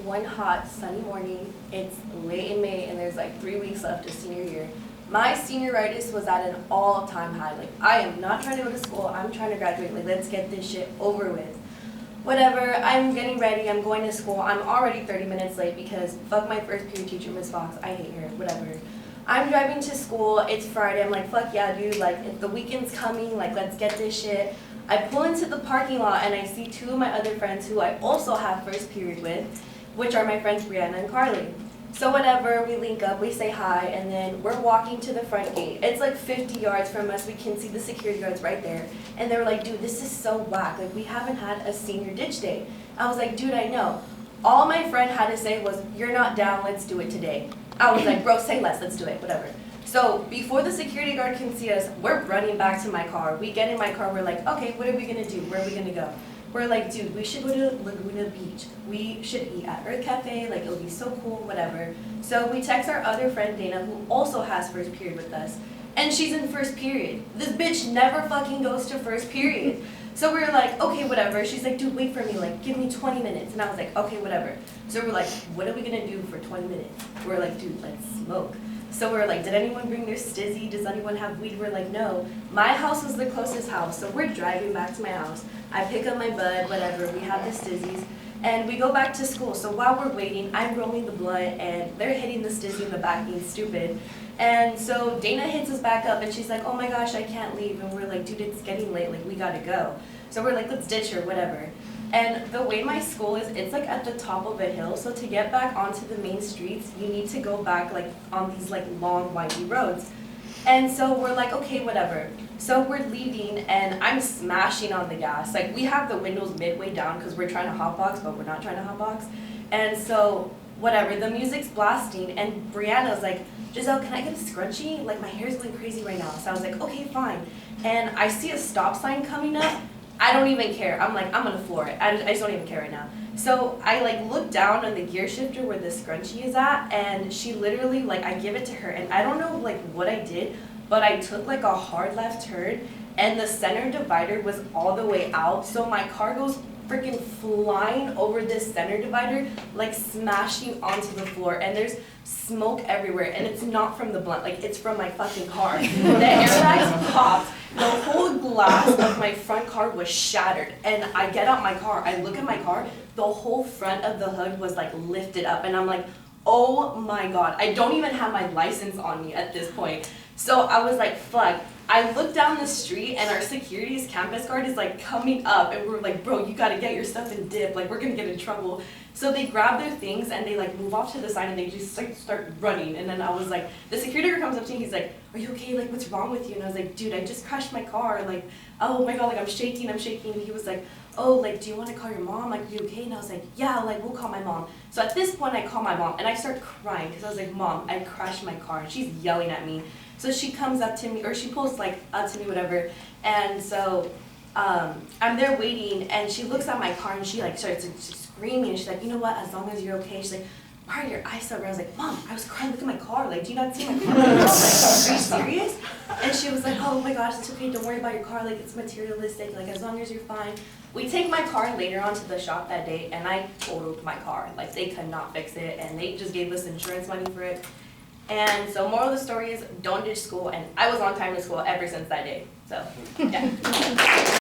one hot, sunny morning. It's late in May, and there's like 3 weeks left of senior year. My senioritis was at an all-time high. Like, I am not trying to go to school. I'm trying to graduate. Like, let's get this shit over with. Whatever, I'm getting ready. I'm going to school. I'm already 30 minutes late because fuck my first period teacher, Miss Fox. I hate her. Whatever. I'm driving to school. It's Friday. I'm like, fuck yeah, dude. Like, if the weekend's coming, like, let's get this shit. I pull into the parking lot and I see two of my other friends who I also have first period with, which are my friends Brianna and Carly. So whatever, we link up, we say hi, and then we're walking to the front gate. It's like 50 yards from us. We can see the security guards right there. And they were like, dude, this is so whack. Like, we haven't had a senior ditch day. I was like, dude, I know. All my friend had to say was, you're not down, let's do it today. I was like, bro, say less, let's do it, whatever. So before the security guard can see us, we're running back to my car. We get in my car, we're like, okay, what are we gonna do? Where are we gonna go? We're like, dude, we should go to Laguna Beach. We should eat at Earth Cafe, like, it'll be so cool, whatever. So we text our other friend, Dana, who also has first period with us, and she's in first period. This bitch never fucking goes to first period. So we were like, okay, whatever. She's like, dude, wait for me, like, give me 20 minutes. And I was like, okay, whatever. So we're like, what are we gonna do for 20 minutes? We're like, dude, let's smoke. So we're like, did anyone bring their stizzy? Does anyone have weed? We're like, no. My house was the closest house, so we're driving back to my house. I pick up my bud, whatever, we have the stizzies, and we go back to school. So while we're waiting, I'm rolling the blunt, and they're hitting the stizzy in the back being stupid. And so Dana hits us back up, and she's like, oh my gosh, I can't leave. And we're like, dude, it's getting late, like, we gotta go. So we're like, let's ditch her, whatever. And the way my school is, it's like at the top of a hill, so to get back onto the main streets, you need to go back like on these like long, windy roads. And so we're like, okay, whatever. So we're leaving, and I'm smashing on the gas. Like, we have the windows midway down because we're trying to hotbox, but we're not trying to hotbox. And so, whatever, the music's blasting, and Brianna's like, Giselle, can I get a scrunchie? Like, my hair's going crazy right now. So I was like, okay, fine. And I see a stop sign coming up. I don't even care. I'm like, I'm gonna floor it. I just don't even care right now. So I like look down on the gear shifter where the scrunchie is at, and she literally, like, I give it to her, and I don't know like what I did, but I took like a hard left turn, and the center divider was all the way out, so my car goes freaking flying over this center divider, like smashing onto the floor, and there's smoke everywhere, and it's not from the blunt, like, it's from my fucking car. The airbags popped, the whole glass of my front car was shattered, and I get out my car, I look at my car, the whole front of the hood was like lifted up, and I'm like, oh my god, I don't even have my license on me at this point. So I was like, fuck. I look down the street, and our security's campus guard is like coming up, and we're like, bro, you gotta get your stuff and dip, like, we're gonna get in trouble. So they grab their things, and they like move off to the side, and they just like start running. And then I was like, the security guard comes up to me, he's like, are you okay, like, what's wrong with you? And I was like, dude, I just crashed my car, like, oh my god, like, I'm shaking. And he was like, oh, like, do you want to call your mom, like, are you okay? And I was like, yeah, like, we'll call my mom. So at this point, I call my mom, and I start crying, because I was like, Mom, I crashed my car, and she's yelling at me. So she comes up to me, or she pulls like up to me, whatever, and so I'm there waiting, and she looks at my car, and she like starts screaming, and she's like, you know what, as long as you're okay. She's like, why are your eyes so red? I was like, Mom, I was crying, look at my car, like, do you not see my car? I was like, are you serious? And she was like, oh my gosh, it's okay, don't worry about your car, like, it's materialistic, like, as long as you're fine. We take my car later on to the shop that day, and I totaled my car. Like, they could not fix it, and they just gave us insurance money for it. And so moral of the story is, don't ditch school, and I was on time to school ever since that day, so, yeah.